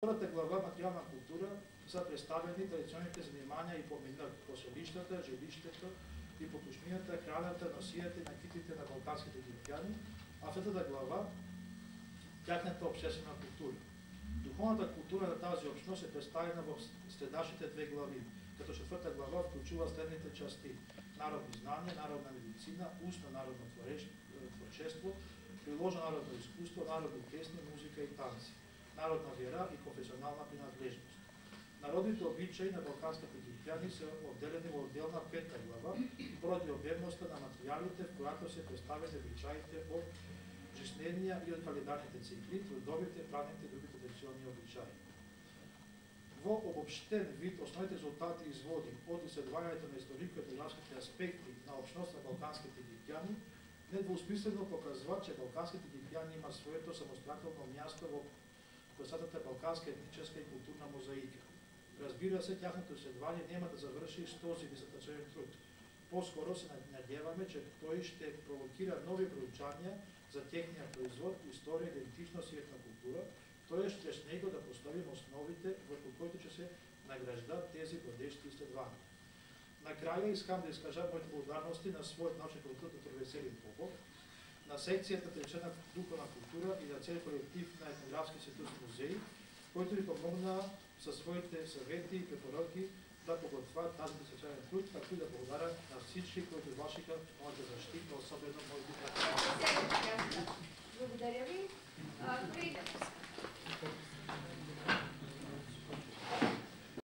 Втората глава материјална култура са представени традиционните занимања и поминок по селиштата, жилиштето и покушнината, храната, носијата и накитите на балканските египтјани, а в третата глава тяхната обшествена култура. Духовната култура на тази общност е представена во следнашните две глави, като четврта глава вклучува следните части: народни знание, народна медицина, устно народно творчество, приложено народно искуство, народни песни, музика и танци, народна вера и конфесионална принадлежност. Народните обичаи на балканските египтјани се одделени во отделна пета глава поради обемноста на материјалите в којато се представени обичаите од жесненија и од календарните цикли, трудовите, правните и другите традиционни обичаи. Во обобштен вид основните резултати изводи од исследувањето на историко-етнографските аспекти на општност на балканските египтјани недвусмислено показва, че балканските египтјани има своето самостоятелно място во красатата балканска етническа и културна мозаика. Разбира се, тяхното изследвање нема да заврши с този дисертационен труд. По-скоро се надеваме, че тој ще провокира нови проучања за техниот производ, историја, идентичност и етнокултура, тоест чрез него да поставим основите върху които ќе се награждат тези водещи изследвања. На краја искам да искажам моите благодарности на својот научен продуктор доктор Веселин Попов, на секцијата традиционна духовна култура и на цел колектив на Етнографски институт музеи, којто ни помогна со своите съвети и препоръки да подготвят тази дисертационен труд, както и да благодаря на всички, които вършиха моята защита, особено моите приятели. Благодаря ви.